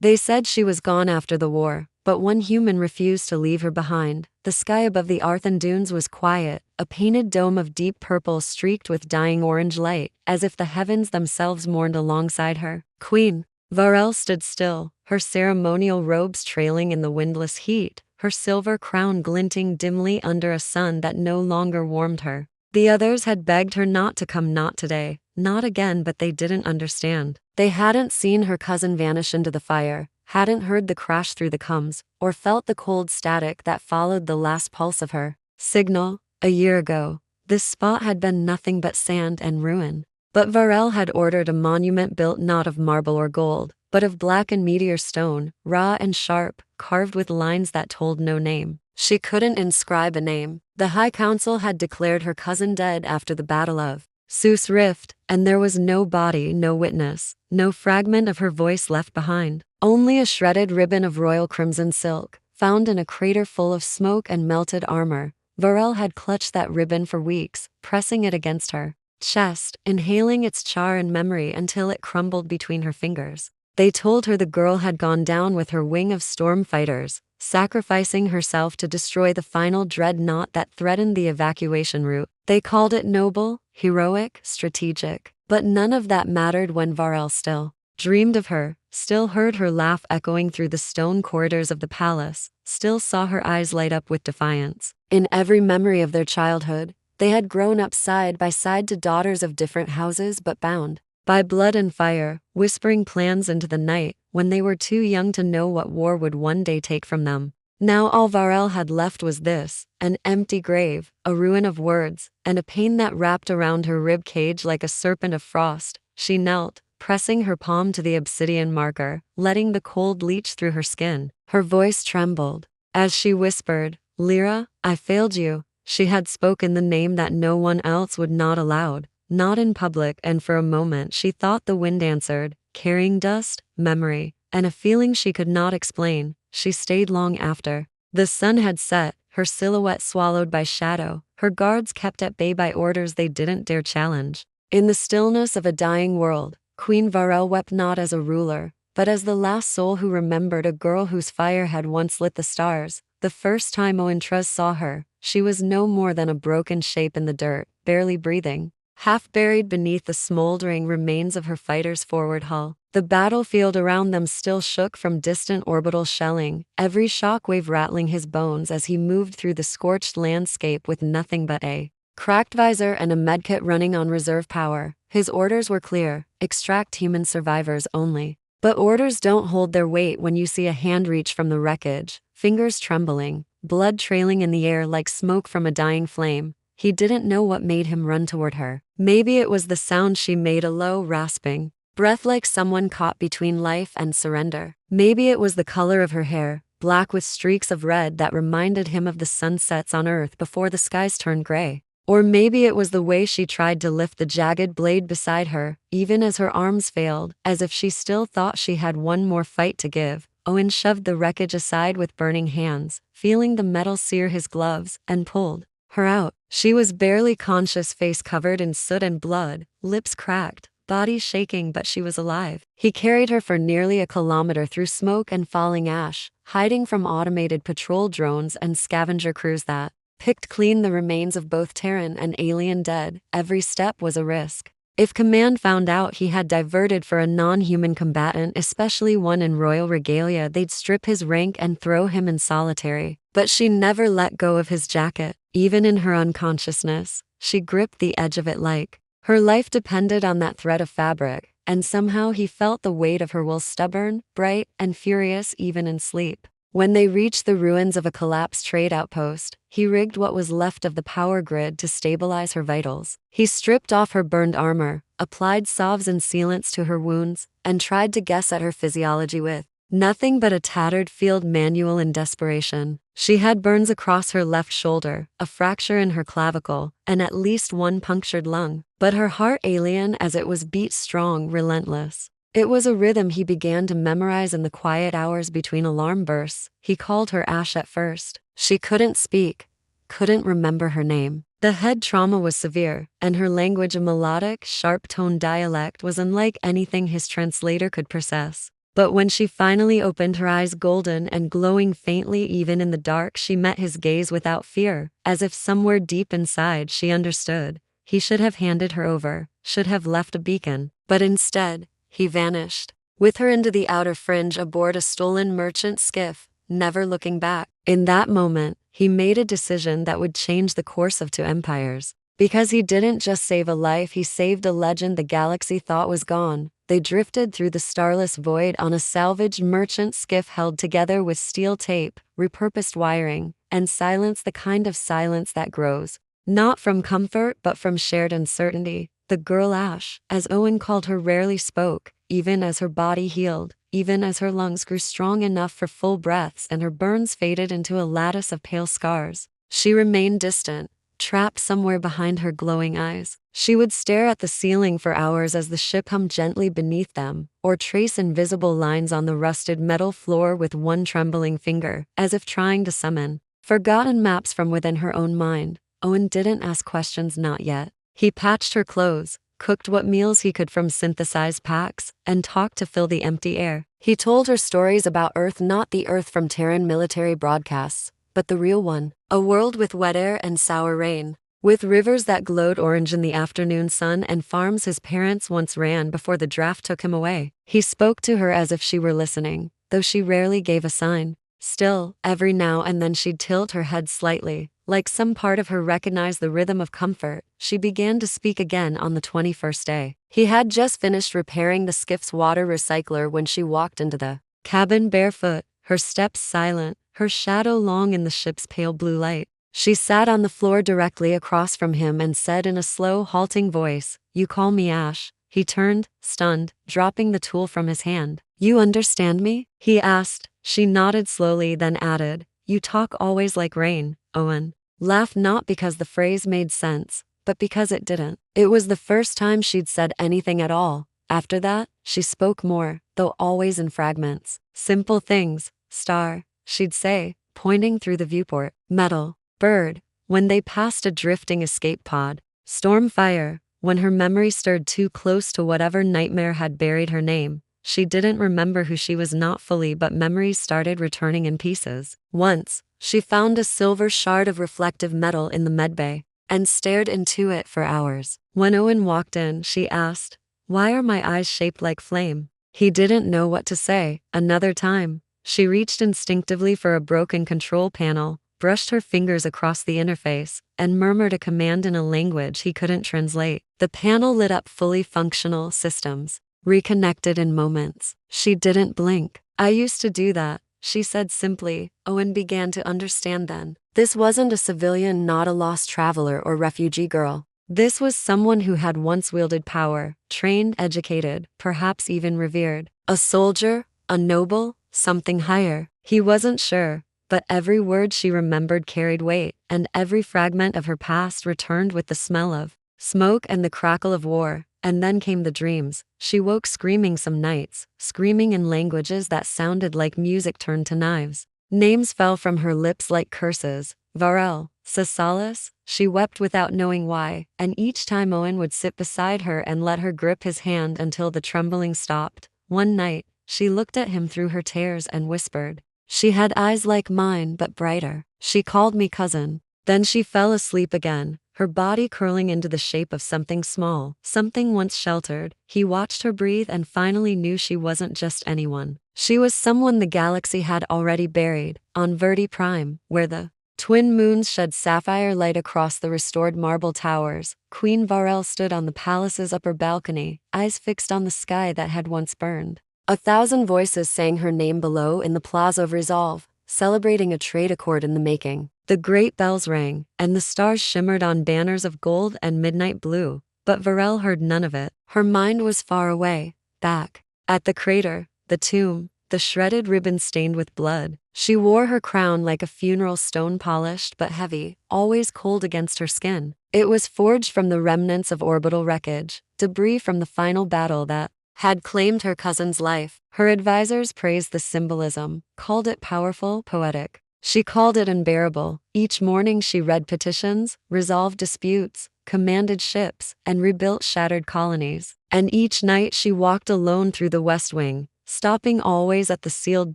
They said she was gone after the war, but one human refused to leave her behind. The sky above the Arthen dunes was quiet, a painted dome of deep purple streaked with dying orange light, as if the heavens themselves mourned alongside her. Queen Varel stood still, her ceremonial robes trailing in the windless heat, her silver crown glinting dimly under a sun that no longer warmed her. The others had begged her not to come, not today, not again, but they didn't understand. They hadn't seen her cousin vanish into the fire, hadn't heard the crash through the combs, or felt the cold static that followed the last pulse of her signal. A year ago, this spot had been nothing but sand and ruin. But Varel had ordered a monument built not of marble or gold, but of black and meteor stone, raw and sharp, carved with lines that told no name. She couldn't inscribe a name. The High Council had declared her cousin dead after the Battle of Seuss Rift, and there was no body, no witness, no fragment of her voice left behind. Only a shredded ribbon of royal crimson silk, found in a crater full of smoke and melted armor. Varel had clutched that ribbon for weeks, pressing it against her chest, inhaling its char and memory until it crumbled between her fingers. They told her the girl had gone down with her wing of storm fighters, sacrificing herself to destroy the final dreadnought that threatened the evacuation route. They called it noble, heroic, strategic. But none of that mattered when Varel still dreamed of her, still heard her laugh echoing through the stone corridors of the palace, still saw her eyes light up with defiance. In every memory of their childhood, they had grown up side by side to daughters of different houses but bound by blood and fire, whispering plans into the night when they were too young to know what war would one day take from them. Now all Varel had left was this, an empty grave, a ruin of words, and a pain that wrapped around her rib cage like a serpent of frost. She knelt, pressing her palm to the obsidian marker, letting the cold leach through her skin. Her voice trembled as she whispered, "Lyra, I failed you." She had spoken the name that no one else would, not aloud, not in public, and for a moment she thought the wind answered, carrying dust, memory, and a feeling she could not explain. She stayed long after. The sun had set, her silhouette swallowed by shadow, her guards kept at bay by orders they didn't dare challenge. In the stillness of a dying world, Queen Varel wept not as a ruler, but as the last soul who remembered a girl whose fire had once lit the stars. The first time Oentrez saw her, she was no more than a broken shape in the dirt, barely breathing, half buried beneath the smoldering remains of her fighter's forward hull. The battlefield around them still shook from distant orbital shelling, every shockwave rattling his bones as he moved through the scorched landscape with nothing but a cracked visor and a medkit running on reserve power. His orders were clear: extract human survivors only. But orders don't hold their weight when you see a hand reach from the wreckage, fingers trembling, blood trailing in the air like smoke from a dying flame. He didn't know what made him run toward her. Maybe it was the sound she made, a low, rasping breath like someone caught between life and surrender. Maybe it was the color of her hair, black with streaks of red that reminded him of the sunsets on Earth before the skies turned gray. Or maybe it was the way she tried to lift the jagged blade beside her, even as her arms failed, as if she still thought she had one more fight to give. Owen shoved the wreckage aside with burning hands, feeling the metal sear his gloves, and pulled her out. She was barely conscious, face covered in soot and blood, lips cracked, body shaking, but she was alive. He carried her for nearly a kilometer through smoke and falling ash, hiding from automated patrol drones and scavenger crews that picked clean the remains of both Terran and alien dead. Every step was a risk. If command found out he had diverted for a non-human combatant, especially one in royal regalia, they'd strip his rank and throw him in solitary. But she never let go of his jacket. Even in her unconsciousness, she gripped the edge of it like her life depended on that thread of fabric, and somehow he felt the weight of her will, stubborn, bright, and furious even in sleep. When they reached the ruins of a collapsed trade outpost, he rigged what was left of the power grid to stabilize her vitals. He stripped off her burned armor, applied salves and sealants to her wounds, and tried to guess at her physiology with nothing but a tattered field manual in desperation. She had burns across her left shoulder, a fracture in her clavicle, and at least one punctured lung. But her heart, alien as it was, beat strong, relentless. It was a rhythm he began to memorize in the quiet hours between alarm bursts. He called her Ash at first. She couldn't speak, couldn't remember her name. The head trauma was severe, and her language, a melodic, sharp-toned dialect, was unlike anything his translator could process. But when she finally opened, her eyes golden and glowing faintly even in the dark, she met his gaze without fear, as if somewhere deep inside she understood. He should have handed her over, should have left a beacon, but instead, he vanished. With her into the outer fringe aboard a stolen merchant skiff, never looking back. In that moment, he made a decision that would change the course of two empires. Because he didn't just save a life, he saved a legend the galaxy thought was gone. They drifted through the starless void on a salvaged merchant skiff held together with steel tape, repurposed wiring, and silence, the kind of silence that grows not from comfort but from shared uncertainty. The girl Ash, as Owen called her, rarely spoke, even as her body healed, even as her lungs grew strong enough for full breaths and her burns faded into a lattice of pale scars. She remained distant, trapped somewhere behind her glowing eyes. She would stare at the ceiling for hours as the ship hummed gently beneath them, or trace invisible lines on the rusted metal floor with one trembling finger, as if trying to summon forgotten maps from within her own mind. Owen didn't ask questions, not yet. He patched her clothes, cooked what meals he could from synthesized packs, and talked to fill the empty air. He told her stories about Earth, not the Earth from Terran military broadcasts, but the real one. A world with wet air and sour rain, with rivers that glowed orange in the afternoon sun and farms his parents once ran before the draft took him away. He spoke to her as if she were listening, though she rarely gave a sign. Still, every now and then she'd tilt her head slightly, like some part of her recognized the rhythm of comfort. She began to speak again on the 21st day. He had just finished repairing the skiff's water recycler when she walked into the cabin barefoot, her steps silent, her shadow long in the ship's pale blue light. She sat on the floor directly across from him and said in a slow, halting voice, "You call me Ash." He turned, stunned, dropping the tool from his hand. "You understand me?" he asked. She nodded slowly, then added, "You talk always like rain, Owen." Laughed, not because the phrase made sense, but because it didn't. It was the first time she'd said anything at all. After that, she spoke more, though always in fragments. Simple things. Star, she'd say, pointing through the viewport. Metal. Bird, when they passed a drifting escape pod. Storm, fire, when her memory stirred too close to whatever nightmare had buried her name. She didn't remember who she was, not fully, but memories started returning in pieces. Once, she found a silver shard of reflective metal in the medbay, and stared into it for hours. When Owen walked in, she asked, "Why are my eyes shaped like flame?" He didn't know what to say. Another time, she reached instinctively for a broken control panel, brushed her fingers across the interface, and murmured a command in a language he couldn't translate. The panel lit up, fully functional systems, reconnected in moments. She didn't blink. "I used to do that," she said simply. Owen began to understand then. This wasn't a civilian, not a lost traveler or refugee girl. This was someone who had once wielded power, trained, educated, perhaps even revered. A soldier, a noble, something higher. He wasn't sure, but every word she remembered carried weight, and every fragment of her past returned with the smell of smoke and the crackle of war. And then came the dreams. She woke screaming some nights, screaming in languages that sounded like music turned to knives. Names fell from her lips like curses. Varel, Cisalis. She wept without knowing why, and each time Owen would sit beside her and let her grip his hand until the trembling stopped. One night, she looked at him through her tears and whispered. She had eyes like mine but brighter. She called me cousin. Then she fell asleep again, her body curling into the shape of something small, something once sheltered. He watched her breathe and finally knew she wasn't just anyone. She was someone the galaxy had already buried, on Verdi Prime, where the twin moons shed sapphire light across the restored marble towers. Queen Varel stood on the palace's upper balcony, eyes fixed on the sky that had once burned. 1,000 voices sang her name below in the Plaza of Resolve, celebrating a trade accord in the making. The great bells rang, and the stars shimmered on banners of gold and midnight blue, but Varel heard none of it. Her mind was far away, back at the crater, the tomb, the shredded ribbon stained with blood. She wore her crown like a funeral stone, polished but heavy, always cold against her skin. It was forged from the remnants of orbital wreckage, debris from the final battle that had claimed her cousin's life. Her advisors praised the symbolism, called it powerful, poetic. She called it unbearable. Each morning she read petitions, resolved disputes, commanded ships, and rebuilt shattered colonies. And each night she walked alone through the West Wing, stopping always at the sealed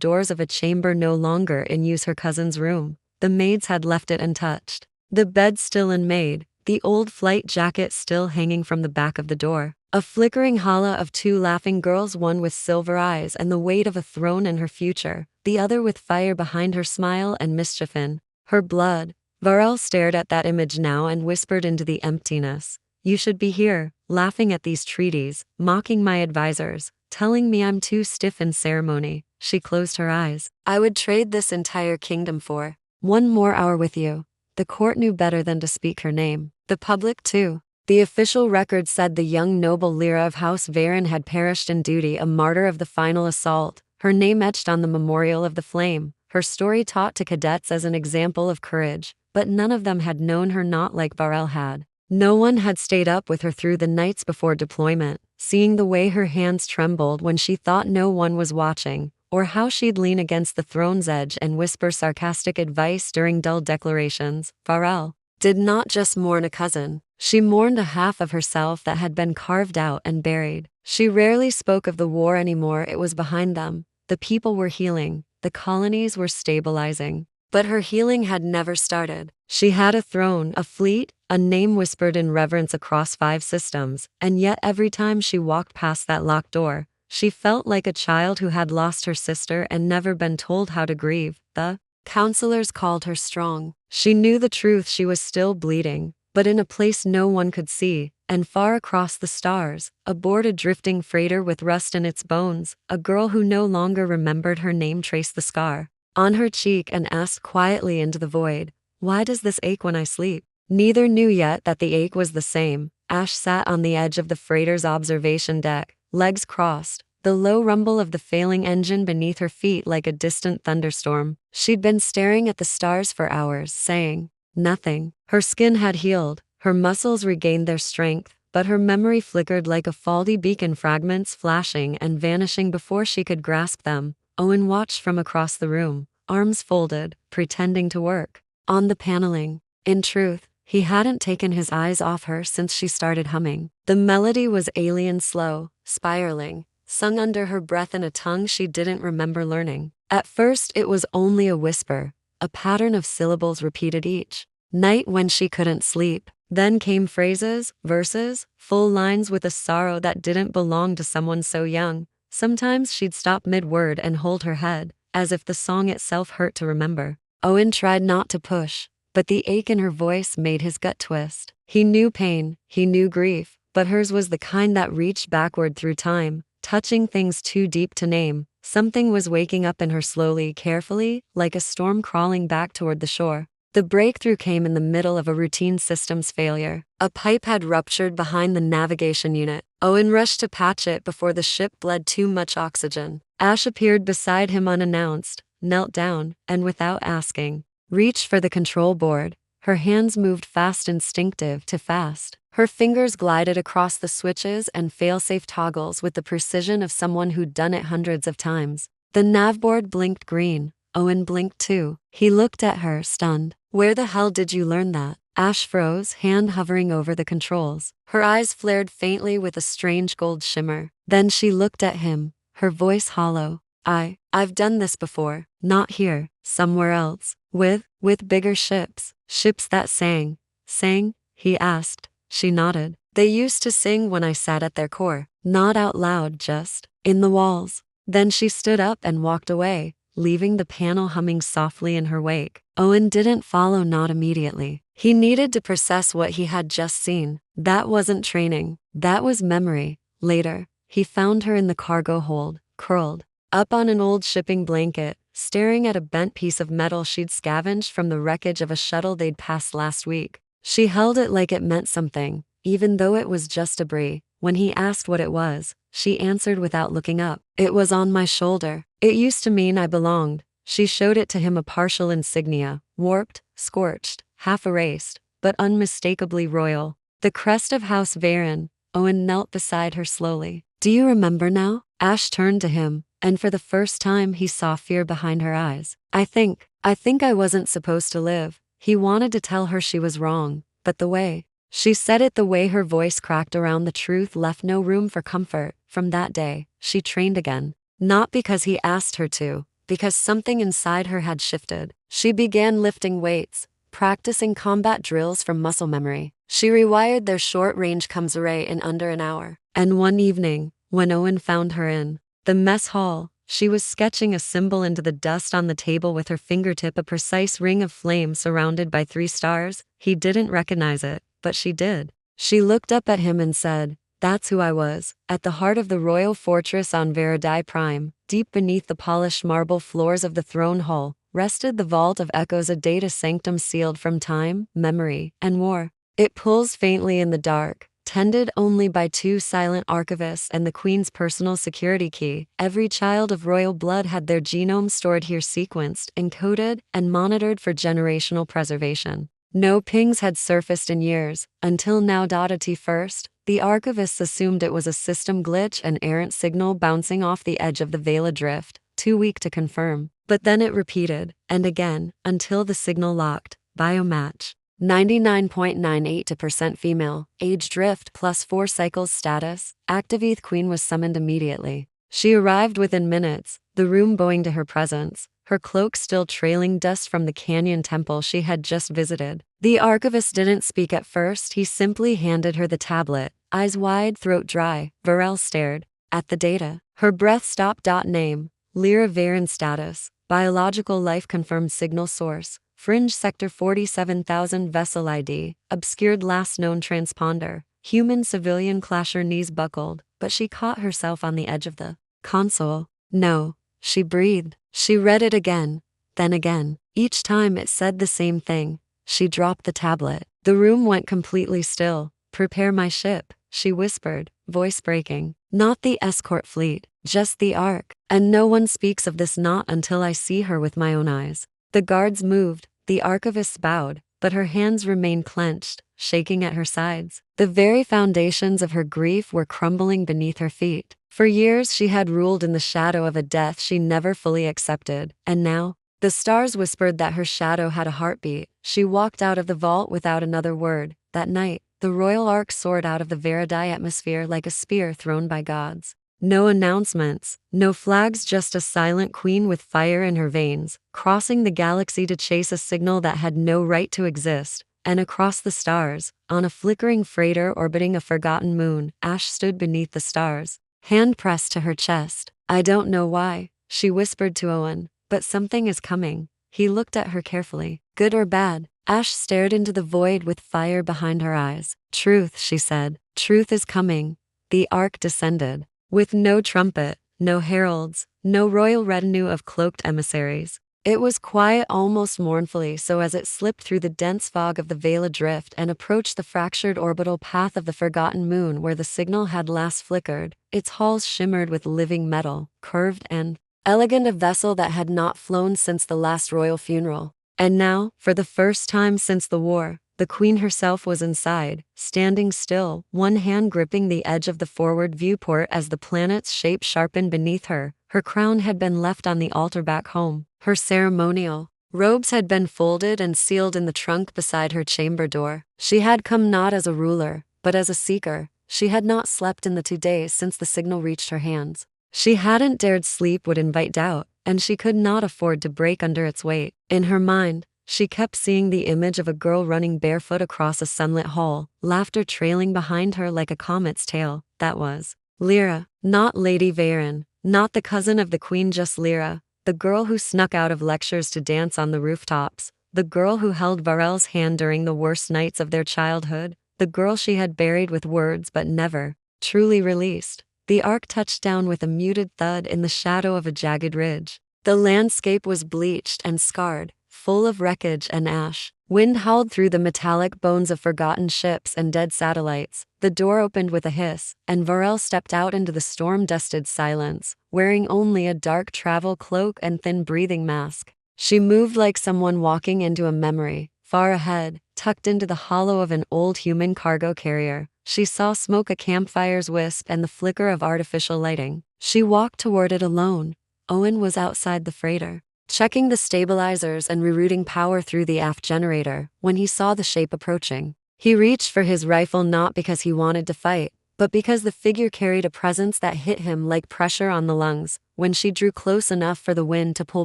doors of a chamber no longer in use, her cousin's room. The maids had left it untouched. The bed still unmade, the old flight jacket still hanging from the back of the door. A flickering hala of two laughing girls, one with silver eyes and the weight of a throne in her future, the other with fire behind her smile and mischief in her blood. Varel stared at that image now and whispered into the emptiness. You should be here, laughing at these treaties, mocking my advisors, telling me I'm too stiff in ceremony. She closed her eyes. I would trade this entire kingdom for one more hour with you. The court knew better than to speak her name. The public too. The official record said the young noble Lyra of House Varen had perished in duty, a martyr of the final assault, her name etched on the memorial of the flame, her story taught to cadets as an example of courage, but none of them had known her, not like Varel had. No one had stayed up with her through the nights before deployment, seeing the way her hands trembled when she thought no one was watching, or how she'd lean against the throne's edge and whisper sarcastic advice during dull declarations. Varel did not just mourn a cousin. She mourned a half of herself that had been carved out and buried. She rarely spoke of the war anymore. It was behind them. The people were healing. The colonies were stabilizing. But her healing had never started. She had a throne, a fleet, a name whispered in reverence across 5 systems, and yet every time she walked past that locked door, she felt like a child who had lost her sister and never been told how to grieve. The counselors called her strong. She knew the truth, she was still bleeding, but in a place no one could see, and far across the stars, aboard a drifting freighter with rust in its bones, a girl who no longer remembered her name traced the scar on her cheek and asked quietly into the void, "Why does this ache when I sleep?" Neither knew yet that the ache was the same. Ash sat on the edge of the freighter's observation deck, legs crossed, the low rumble of the failing engine beneath her feet like a distant thunderstorm. She'd been staring at the stars for hours, saying nothing. Her skin had healed, her muscles regained their strength, but her memory flickered like a faulty beacon, fragments flashing and vanishing before she could grasp them. Owen watched from across the room, arms folded, pretending to work on the paneling. In truth, he hadn't taken his eyes off her since she started humming. The melody was alien, slow, spiraling, sung under her breath in a tongue she didn't remember learning. At first it was only a whisper, a pattern of syllables repeated each night when she couldn't sleep. Then came phrases, verses, full lines with a sorrow that didn't belong to someone so young. Sometimes she'd stop mid-word and hold her head, as if the song itself hurt to remember. Owen tried not to push, but the ache in her voice made his gut twist. He knew pain, he knew grief, but hers was the kind that reached backward through time, touching things too deep to name. Something was waking up in her slowly, carefully, like a storm crawling back toward the shore. The breakthrough came in the middle of a routine systems failure. A pipe had ruptured behind the navigation unit. Owen rushed to patch it before the ship bled too much oxygen. Ash appeared beside him unannounced, knelt down, and without asking, reached for the control board. Her hands moved fast, instinctive to fast. Her fingers glided across the switches and failsafe toggles with the precision of someone who'd done it hundreds of times. The navboard blinked green. Owen blinked too. He looked at her, stunned. Where the hell did you learn that? Ash froze, hand hovering over the controls. Her eyes flared faintly with a strange gold shimmer. Then she looked at him, her voice hollow. I've done this before. Not here, somewhere else. With bigger ships. Ships that sang. Sang? He asked. She nodded. They used to sing when I sat at their core. Not out loud, just in the walls. Then she stood up and walked away, leaving the panel humming softly in her wake. Owen didn't follow, not immediately. He needed to process what he had just seen. That wasn't training. That was memory. Later, he found her in the cargo hold, curled up on an old shipping blanket, staring at a bent piece of metal she'd scavenged from the wreckage of a shuttle they'd passed last week. She held it like it meant something, even though it was just debris. When he asked what it was, she answered without looking up. It was on my shoulder. It used to mean I belonged. She showed it to him, a partial insignia, warped, scorched, half erased, but unmistakably royal. The crest of House Varen. Owen knelt beside her slowly. Do you remember now? Ash turned to him, and for the first time he saw fear behind her eyes. I think I wasn't supposed to live. He wanted to tell her she was wrong, but the way she said it, the way her voice cracked around the truth, left no room for comfort. From that day, she trained again. Not because he asked her to, because something inside her had shifted. She began lifting weights, practicing combat drills from muscle memory. She rewired their short-range comms array in under an hour. And one evening, when Owen found her in the mess hall, she was sketching a symbol into the dust on the table with her fingertip, a precise ring of flame surrounded by 3 stars. He didn't recognize it, but she did. She looked up at him and said, "That's who I was." At the heart of the royal fortress on Veridai Prime, deep beneath the polished marble floors of the throne hall, rested the vault of echoes, a data sanctum sealed from time, memory, and war. It pulsed faintly in the dark, tended only by 2 silent archivists and the Queen's personal security key. Every child of royal blood had their genome stored here, sequenced, encoded, and monitored for generational preservation. No pings had surfaced in years, until now. At first, the archivists assumed it was a system glitch, an errant signal bouncing off the edge of the Vela drift, too weak to confirm. But then it repeated, and again, until the signal locked. Biomatch. 99.98% female, age drift plus 4 cycles status, active. Queen was summoned immediately. She arrived within minutes, the room bowing to her presence, her cloak still trailing dust from the canyon temple she had just visited. The archivist didn't speak at first, he simply handed her the tablet, eyes wide, throat dry. Varel stared at the data. Her breath stopped. Name, Lyra Varen. Status, biological life confirmed. Signal source, Fringe Sector 47,000. Vessel ID, obscured last known transponder, human civilian clasher. Knees buckled, but she caught herself on the edge of the console. No, she breathed. She read it again, then again. Each time it said the same thing. She dropped the tablet. The room went completely still. "Prepare my ship," she whispered, voice breaking. "Not the escort fleet, just the Ark. And no one speaks of this, not until I see her with my own eyes." The guards moved, the archivist bowed, but her hands remained clenched, shaking at her sides. The very foundations of her grief were crumbling beneath her feet. For years she had ruled in the shadow of a death she never fully accepted, and now, the stars whispered that her shadow had a heartbeat. She walked out of the vault without another word. That night, the royal ark soared out of the Veridai atmosphere like a spear thrown by gods. No announcements, no flags, just a silent queen with fire in her veins, crossing the galaxy to chase a signal that had no right to exist. And across the stars, on a flickering freighter orbiting a forgotten moon, Ash stood beneath the stars, hand pressed to her chest. "I don't know why," she whispered to Owen, "but something is coming." He looked at her carefully. "Good or bad?" Ash stared into the void with fire behind her eyes. "Truth," she said. "Truth is coming." The ark descended. With no trumpet, no heralds, no royal retinue of cloaked emissaries. It was quiet, almost mournfully so, as it slipped through the dense fog of the Vela drift and approached the fractured orbital path of the forgotten moon where the signal had last flickered. Its halls shimmered with living metal, curved and elegant, a vessel that had not flown since the last royal funeral. And now, for the first time since the war, the Queen herself was inside, standing still, one hand gripping the edge of the forward viewport as the planet's shape sharpened beneath her. Her crown had been left on the altar back home. Her ceremonial robes had been folded and sealed in the trunk beside her chamber door. She had come not as a ruler, but as a seeker. She had not slept in the 2 days since the signal reached her hands. She hadn't dared sleep, would invite doubt, and she could not afford to break under its weight. In her mind, she kept seeing the image of a girl running barefoot across a sunlit hall, laughter trailing behind her like a comet's tail. That was Lyra, not Lady Varen, not the cousin of the Queen, just Lyra, the girl who snuck out of lectures to dance on the rooftops, the girl who held Varel's hand during the worst nights of their childhood, the girl she had buried with words but never truly released. The ark touched down with a muted thud in the shadow of a jagged ridge. The landscape was bleached and scarred, full of wreckage and ash. Wind howled through the metallic bones of forgotten ships and dead satellites. The door opened with a hiss, and Varel stepped out into the storm-dusted silence, wearing only a dark travel cloak and thin breathing mask. She moved like someone walking into a memory. Far ahead, tucked into the hollow of an old human cargo carrier, she saw smoke, a campfire's wisp, and the flicker of artificial lighting. She walked toward it alone. Owen was outside the freighter, checking the stabilizers and rerouting power through the aft generator, when he saw the shape approaching. He reached for his rifle, not because he wanted to fight, but because the figure carried a presence that hit him like pressure on the lungs. When she drew close enough for the wind to pull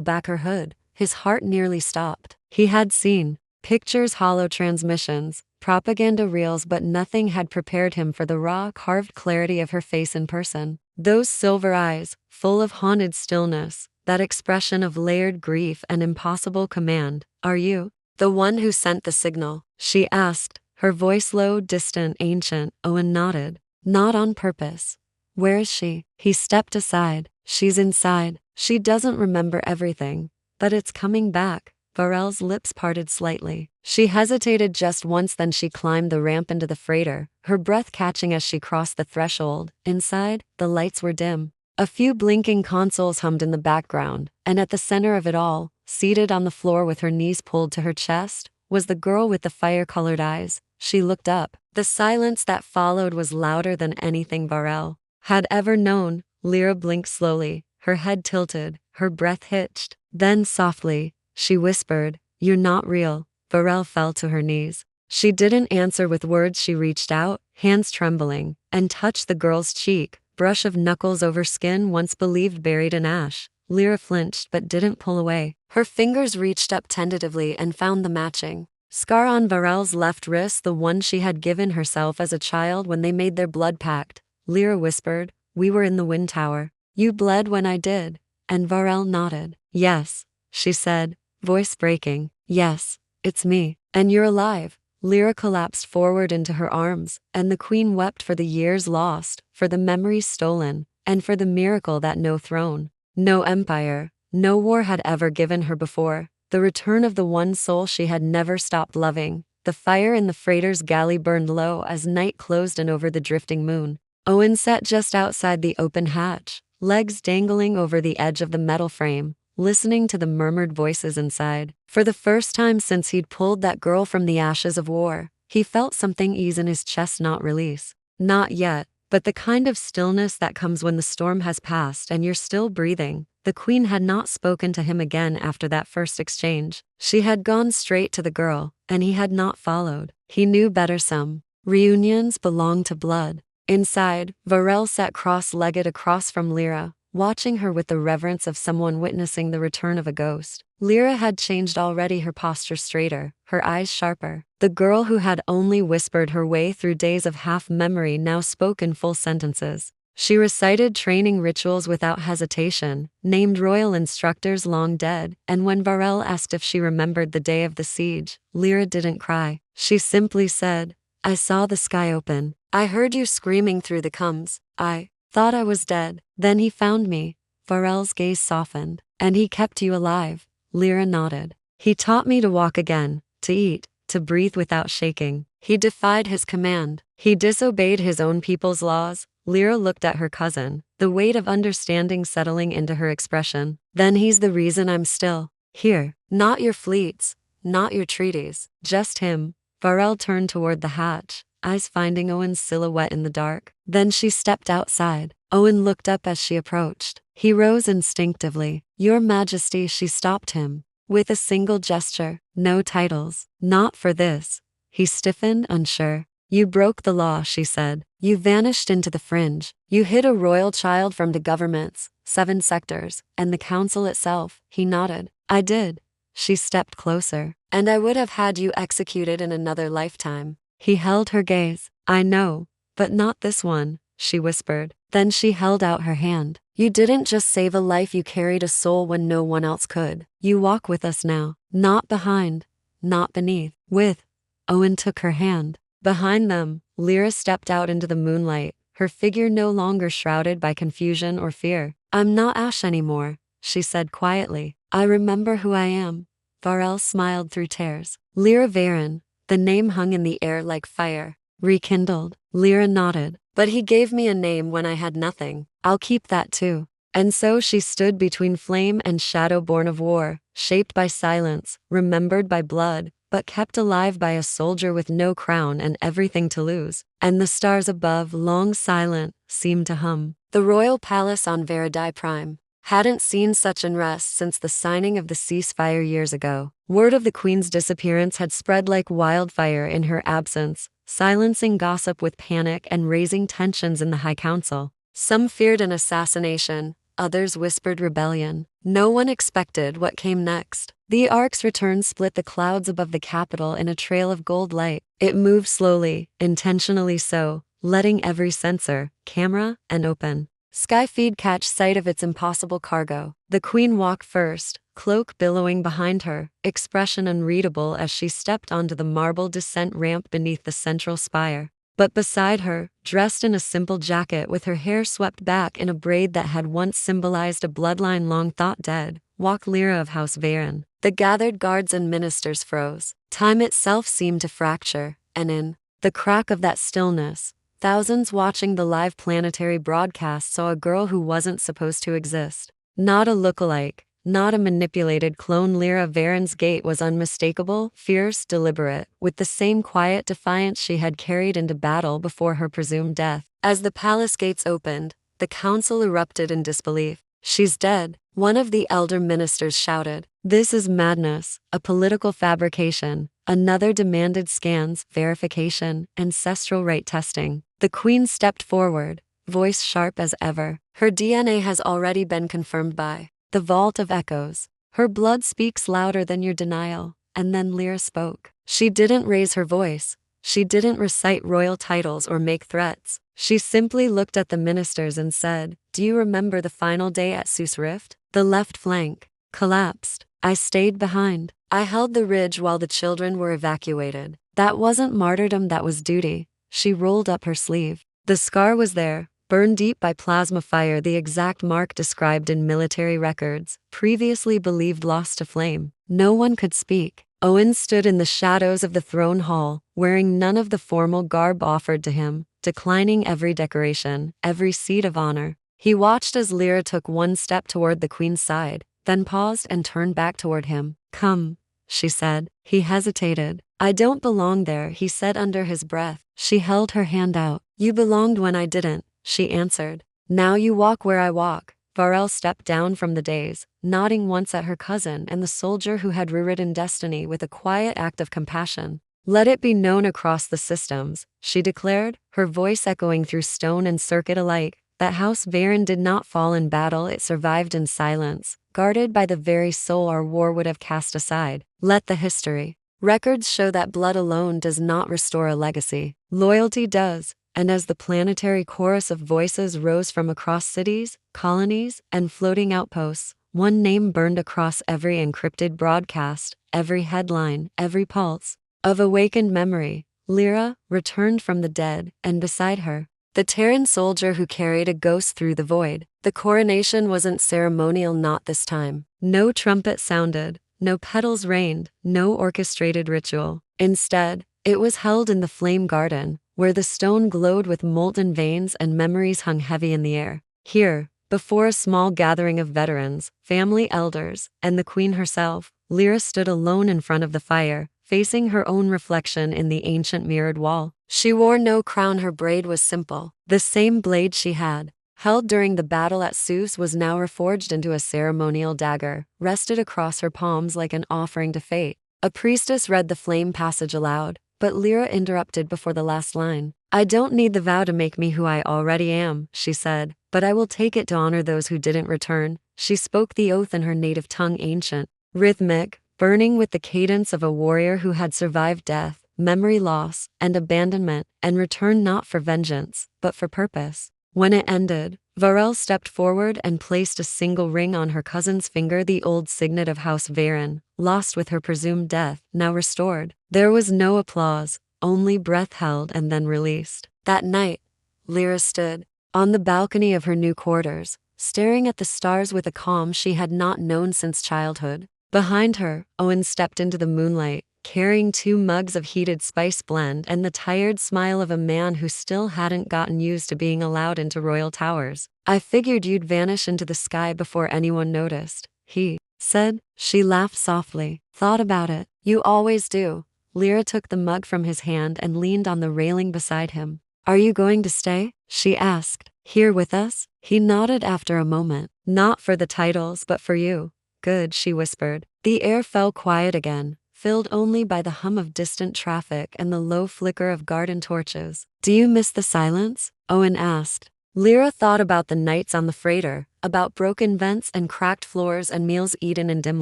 back her hood, his heart nearly stopped. He had seen pictures, hollow transmissions, propaganda reels, but nothing had prepared him for the raw, carved clarity of her face in person. Those silver eyes, full of haunted stillness, that expression of layered grief and impossible command. "Are you the one who sent the signal?" she asked, her voice low, distant, ancient. Owen nodded. "Not on purpose." "Where is she?" He stepped aside. "She's inside. She doesn't remember everything, but it's coming back." Varel's lips parted slightly. She hesitated just once, then she climbed the ramp into the freighter, her breath catching as she crossed the threshold. Inside, the lights were dim. A few blinking consoles hummed in the background, and at the center of it all, seated on the floor with her knees pulled to her chest, was the girl with the fire-colored eyes. She looked up. The silence that followed was louder than anything Varel had ever known. Lyra blinked slowly, her head tilted, her breath hitched. Then softly, she whispered, "You're not real." Varel fell to her knees. She didn't answer with words. She reached out, hands trembling, and touched the girl's cheek, brush of knuckles over skin once believed buried in ash. Lyra flinched but didn't pull away. Her fingers reached up tentatively and found the matching scar on Varel's left wrist, the one she had given herself as a child when they made their blood pact. Lyra whispered, "We were in the wind tower. You bled when I did." And Varel nodded. "Yes," she said, voice breaking. "Yes, it's me. And you're alive." Lyra collapsed forward into her arms, and the queen wept for the years lost, for the memories stolen, and for the miracle that no throne, no empire, no war had ever given her before. The return of the one soul she had never stopped loving. The fire in the freighter's galley burned low as night closed in over the drifting moon. Owen sat just outside the open hatch, legs dangling over the edge of the metal frame, listening to the murmured voices inside. For the first time since he'd pulled that girl from the ashes of war, he felt something ease in his chest, not release. Not yet, but the kind of stillness that comes when the storm has passed and you're still breathing. The queen had not spoken to him again after that first exchange. She had gone straight to the girl, and he had not followed. He knew better. Some reunions belong to blood. Inside, Varel sat cross-legged across from Lyra, watching her with the reverence of someone witnessing the return of a ghost. Lyra had changed already, her posture straighter, her eyes sharper. The girl who had only whispered her way through days of half-memory now spoke in full sentences. She recited training rituals without hesitation, named royal instructors long dead, and when Varel asked if she remembered the day of the siege, Lyra didn't cry. She simply said, "I saw the sky open. I heard you screaming through the cums. I thought I was dead. Then he found me." Varel's gaze softened. "And he kept you alive?" Lyra nodded. "He taught me to walk again, to eat, to breathe without shaking. He defied his command. He disobeyed his own people's laws." Lyra looked at her cousin, the weight of understanding settling into her expression. "Then he's the reason I'm still here. Not your fleets, not your treaties, just him." Varel turned toward the hatch, eyes finding Owen's silhouette in the dark. Then she stepped outside. Owen looked up as she approached. He rose instinctively. "Your Majesty," she stopped him. With a single gesture, no titles. "Not for this." He stiffened, unsure. "You broke the law," she said. "You vanished into the fringe. You hid a royal child from the governments, 7 sectors, and the council itself." He nodded. "I did." She stepped closer. "And I would have had you executed in another lifetime." He held her gaze. "I know, but not this one," she whispered. Then she held out her hand. "You didn't just save a life, you carried a soul when no one else could. You walk with us now. Not behind, not beneath. With." Owen took her hand. Behind them, Lyra stepped out into the moonlight, her figure no longer shrouded by confusion or fear. "I'm not Ash anymore," she said quietly. "I remember who I am." Varel smiled through tears. "Lyra Varen." The name hung in the air like fire. "Rekindled." Lyra nodded. "But he gave me a name when I had nothing. I'll keep that too." And so she stood between flame and shadow, born of war, shaped by silence, remembered by blood, but kept alive by a soldier with no crown and everything to lose. And the stars above, long silent, seemed to hum. The royal palace on Veridai Prime hadn't seen such unrest since the signing of the ceasefire years ago. Word of the queen's disappearance had spread like wildfire in her absence, silencing gossip with panic and raising tensions in the High Council. Some feared an assassination, others whispered rebellion. No one expected what came next. The ark's return split the clouds above the capital in a trail of gold light. It moved slowly, intentionally so, letting every sensor, camera, and open sky feed catch sight of its impossible cargo. The queen walked first, cloak billowing behind her, expression unreadable as she stepped onto the marble descent ramp beneath the central spire. But beside her, dressed in a simple jacket with her hair swept back in a braid that had once symbolized a bloodline long thought dead, walked Lyra of House Varen. The gathered guards and ministers froze. Time itself seemed to fracture, and in the crack of that stillness, thousands watching the live planetary broadcast saw a girl who wasn't supposed to exist. Not a lookalike, not a manipulated clone. Lyra Varen's gait was unmistakable, fierce, deliberate, with the same quiet defiance she had carried into battle before her presumed death. As the palace gates opened, the council erupted in disbelief. "She's dead," one of the elder ministers shouted. "This is madness, a political fabrication." Another demanded scans, verification, ancestral rite testing. The queen stepped forward, voice sharp as ever. "Her DNA has already been confirmed by the Vault of Echoes. Her blood speaks louder than your denial." And then Lyra spoke. She didn't raise her voice. She didn't recite royal titles or make threats. She simply looked at the ministers and said, "Do you remember the final day at Seuss Rift? The left flank collapsed. I stayed behind. I held the ridge while the children were evacuated. That wasn't martyrdom, that was duty." She rolled up her sleeve. The scar was there, burned deep by plasma fire, the exact mark described in military records, previously believed lost to flame. No one could speak. Owen stood in the shadows of the throne hall, wearing none of the formal garb offered to him, declining every decoration, every seat of honor. He watched as Lyra took one step toward the queen's side, then paused and turned back toward him. "Come," she said. He hesitated. "I don't belong there," he said under his breath. She held her hand out. "You belonged when I didn't," she answered. "Now you walk where I walk." Varel stepped down from the dais, nodding once at her cousin and the soldier who had rewritten destiny with a quiet act of compassion. "Let it be known across the systems," she declared, her voice echoing through stone and circuit alike, that House Varen did not fall in battle, it survived in silence, guarded by the very soul our war would have cast aside. Let the history records show that blood alone does not restore a legacy. Loyalty does. And as the planetary chorus of voices rose from across cities, colonies, and floating outposts, one name burned across every encrypted broadcast, every headline, every pulse of awakened memory. Lyra returned from the dead, and beside her, the Terran soldier who carried a ghost through the void. The coronation wasn't ceremonial, not this time. No trumpet sounded, no petals rained, no orchestrated ritual. Instead, it was held in the Flame Garden, where the stone glowed with molten veins and memories hung heavy in the air. Here, before a small gathering of veterans, family elders, and the queen herself, Lyra stood alone in front of the fire, facing her own reflection in the ancient mirrored wall. She wore no crown, her braid was simple. The same blade she had held during the battle at Seuss was now reforged into a ceremonial dagger, rested across her palms like an offering to fate. A priestess read the flame passage aloud, but Lyra interrupted before the last line. "I don't need the vow to make me who I already am," she said, "but I will take it to honor those who didn't return." She spoke the oath in her native tongue, ancient, rhythmic, burning with the cadence of a warrior who had survived death, memory loss, and abandonment, and returned not for vengeance, but for purpose. When it ended, Varel stepped forward and placed a single ring on her cousin's finger, the old signet of House Varen, lost with her presumed death, now restored. There was no applause, only breath held and then released. That night, Lyra stood on the balcony of her new quarters, staring at the stars with a calm she had not known since childhood. Behind her, Owen stepped into the moonlight, carrying 2 mugs of heated spice blend and the tired smile of a man who still hadn't gotten used to being allowed into royal towers. "I figured you'd vanish into the sky before anyone noticed," he said. She laughed softly. "Thought about it. You always do." Lyra took the mug from his hand and leaned on the railing beside him. "Are you going to stay?" she asked. "Here with us?" He nodded after a moment. "Not for the titles, but for you." "Good," she whispered. The air fell quiet again, filled only by the hum of distant traffic and the low flicker of garden torches. "Do you miss the silence?" Owen asked. Lyra thought about the nights on the freighter, about broken vents and cracked floors and meals eaten in dim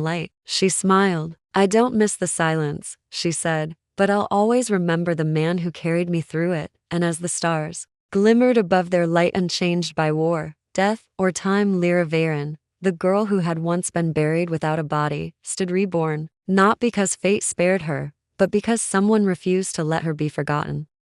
light. She smiled. "I don't miss the silence," she said, "but I'll always remember the man who carried me through it." And as the stars glimmered above their light unchanged by war, death, or time, Lyra Varen, the girl who had once been buried without a body, stood reborn, not because fate spared her, but because someone refused to let her be forgotten.